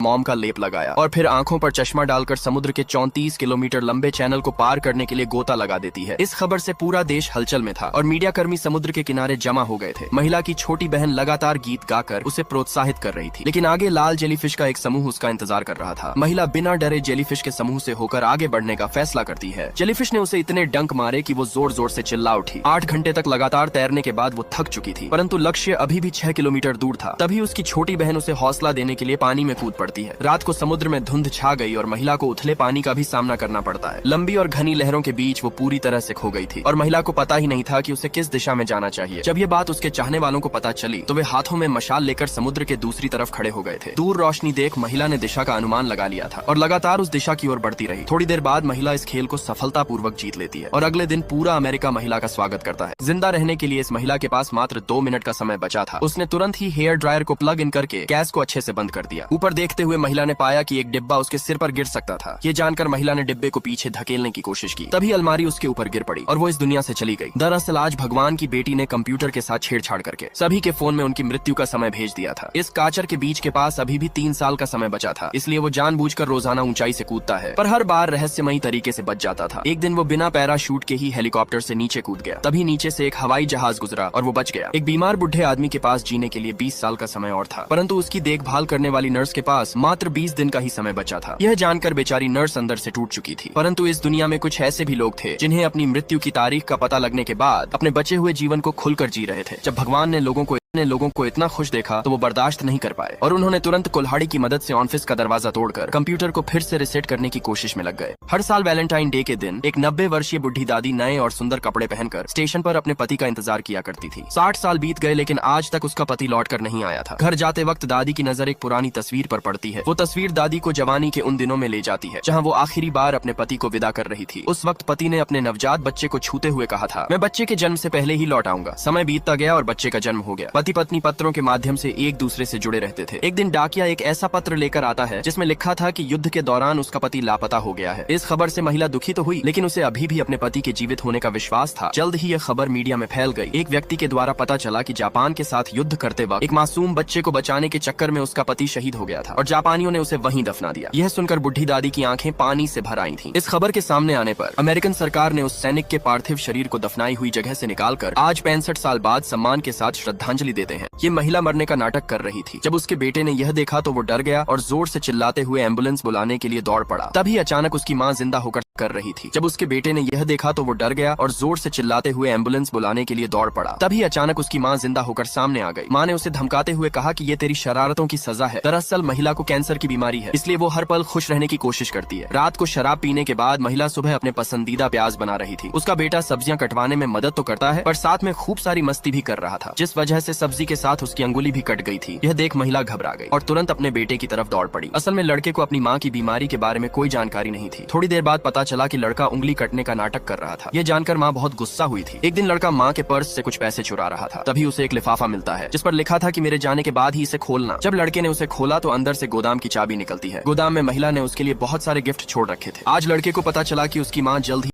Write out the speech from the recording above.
मोम का लेप लगाया और फिर आंखों पर चश्मा डालकर समुद्र के 34 किलोमीटर लंबे चैनल को पार करने के लिए गोता लगा देती है। इस खबर से पूरा देश हलचल में था और मीडिया कर्मी समुद्र के किनारे जमा हो गए थे। महिला की छोटी बहन लगातार गीत गाकर उसे प्रोत्साहित कर रही थी, लेकिन आगे लाल जेलीफिश का एक समूह उसका इंतजार कर रहा था। महिला बिना डरे जेलीफिश के समूह से होकर आगे बढ़ने का फैसला करती है। जेलीफिश ने उसे इतने डंक मारे कि वो जोर जोर से चिल्ला उठी। 8 घंटे तक लगातार तैरने के बाद वो थक चुकी थी, परंतु लक्ष्य अभी भी 6 किलोमीटर दूर था। तभी उसकी छोटी बहन उसे हौसला देने के लिए पानी में कूद पड़ती है। रात को समुद्र में धुंध छा गई और महिला को उथले पानी का भी सामना करना पड़ता है। लंबी और घनी लहरों के बीच वो पूरी तरह से खो गई थी और महिला को पता ही नहीं था कि उसे किस दिशा में जाना चाहिए। जब ये बात उसके चाहने वालों को पता चली तो वे हाथों में मशाल लेकर समुद्र के दूसरी तरफ खड़े हो गए थे। दूर रोशनी देख महिला ने दिशा का अनुमान लगा लिया था और लगातार उस दिशा की ओर बढ़ती रही। थोड़ी देर बाद महिला इस खेल को सफलतापूर्वक जीत लेती है और अगले दिन पूरा अमेरिका महिला का स्वागत करता है। जिंदा रहने के लिए इस महिला के पास मात्र 2 मिनट का समय बचा था। उसने तुरंत ही हेयर ड्रायर को प्लग इन करके गैस को अच्छे से बंद कर दिया। ऊपर देखते हुए महिला ने पाया कि एक डिब्बा उसके सिर पर गिर सकता था। ये जानकर महिला ने डिब्बे को पीछे धकेलने की कोशिश की, तभी अलमारी उसके ऊपर गिर पड़ी और वो इस दुनिया से चली गई। दरअसल आज भगवान की बेटी ने कंप्यूटर के साथ छेड़छाड़ करके सभी के फोन में उनकी मृत्यु का समय भेज दिया था। इस काचर के बीच के पास अभी भी 3 साल का समय बचा था, इसलिए वो जानबूझकर रोजाना ऊंचाई से कूदता है, पर हर बार रहस्यमयी तरीके से बच जाता था। एक दिन वो बिना पैराशूट के ही हेलीकॉप्टर से नीचे कूद गया। तभी नीचे से एक हवाई जहाज गुजरा और वो बच गया। एक बीमार बुढ़े आदमी के पास जीने के लिए 20 साल का समय और था, परंतु उसकी देखभाल करने वाली नर्स के पास मात्र 20 दिन का ही समय बचा था। यह जानकर बेचारी नर्स अंदर से टूट चुकी थी। परंतु इस दुनिया में कुछ ऐसे भी लोग थे जिन्हें अपनी मृत्यु की तारीख का पता लगने के बाद अपने बचे हुए जीवन को खुलकर जी रहे थे। जब भगवान ने लोगों को इतना खुश देखा तो वो बर्दाश्त नहीं कर पाए और उन्होंने तुरंत कुल्हाड़ी की मदद से ऑफिस का दरवाजा तोड़कर कंप्यूटर को फिर से रिसेट करने की कोशिश में लग गए। हर साल वैलेंटाइन डे के दिन एक 90 वर्षीय बुढ़ी दादी नए और सुंदर कपड़े पहनकर स्टेशन पर अपने पति का इंतजार किया करती थी। 60 साल बीत गए लेकिन आज तक उसका पति लौट कर नहीं आया था। घर जाते वक्त दादी की नजर एक पुरानी तस्वीर पर पड़ती है। वो तस्वीर दादी को जवानी के उन दिनों में ले जाती है जहाँ वो आखिरी बार अपने पति को विदा कर रही थी। उस वक्त पति ने अपने नवजात बच्चे को छूते हुए कहा था, मैं बच्चे के जन्म से पहले ही लौट आऊंगा। समय बीतता गया और बच्चे का जन्म हो गया। पति पत्नी पत्रों के माध्यम से एक दूसरे से जुड़े रहते थे। एक दिन डाकिया एक ऐसा पत्र लेकर आता है जिसमें लिखा था कि युद्ध के दौरान उसका पति लापता हो गया है। इस खबर से महिला दुखी तो हुई, लेकिन उसे अभी भी अपने पति के जीवित होने का विश्वास था। जल्द ही यह खबर मीडिया में फैल गई। एक व्यक्ति के द्वारा पता चला कि जापान के साथ युद्ध करते वक्त एक मासूम बच्चे को बचाने के चक्कर में उसका पति शहीद हो गया था और जापानियों ने उसे वहीं दफना दिया। यह सुनकर बुढ़ी दादी की आंखें पानी से भर आई थीं। इस खबर के सामने आने पर अमेरिकन सरकार ने उस सैनिक के पार्थिव शरीर को दफनाई हुई जगह से निकालकर आज 65 साल बाद सम्मान के साथ श्रद्धांजलि देते हैं। ये महिला मरने का नाटक कर रही थी। जब उसके बेटे ने यह देखा तो वो डर गया और जोर से चिल्लाते हुए एम्बुलेंस बुलाने के लिए दौड़ पड़ा। तभी अचानक उसकी मां जिंदा होकर कर रही थी। जब उसके बेटे ने यह देखा तो वो डर गया और जोर से चिल्लाते हुए एम्बुलेंस बुलाने के लिए दौड़ पड़ा। तभी अचानक उसकी मां जिंदा होकर सामने आ गई। मां ने उसे धमकाते हुए कहा कि ये तेरी शरारतों की सजा है। दरअसल महिला को कैंसर की बीमारी है, इसलिए वो हर पल खुश रहने की कोशिश करती है। रात को शराब पीने के बाद महिला सुबह अपने पसंदीदा प्याज बना रही थी। उसका बेटा सब्जियां कटवाने में मदद तो करता है पर साथ में खूब सारी मस्ती भी कर रहा था, जिस वजह से सब्जी के साथ उसकी अंगुली भी कट गई थी। यह देख महिला घबरा गई और तुरंत अपने बेटे की तरफ दौड़ पड़ी। असल में लड़के को अपनी मां की बीमारी के बारे में कोई जानकारी नहीं थी। थोड़ी देर बाद पता चला कि लड़का उंगली कटने का नाटक कर रहा था। यह जानकर मां बहुत गुस्सा हुई थी। एक दिन लड़का मां के पर्स से कुछ पैसे चुरा रहा था। तभी उसे एक लिफाफा मिलता है जिस पर लिखा था कि मेरे जाने के बाद ही इसे खोलना। जब लड़के ने उसे खोला तो अंदर से गोदाम की चाबी निकलती है। गोदाम में महिला ने उसके लिए बहुत सारे गिफ्ट छोड़ रखे थे। आज लड़के को पता चला कि उसकी मां जल्द ही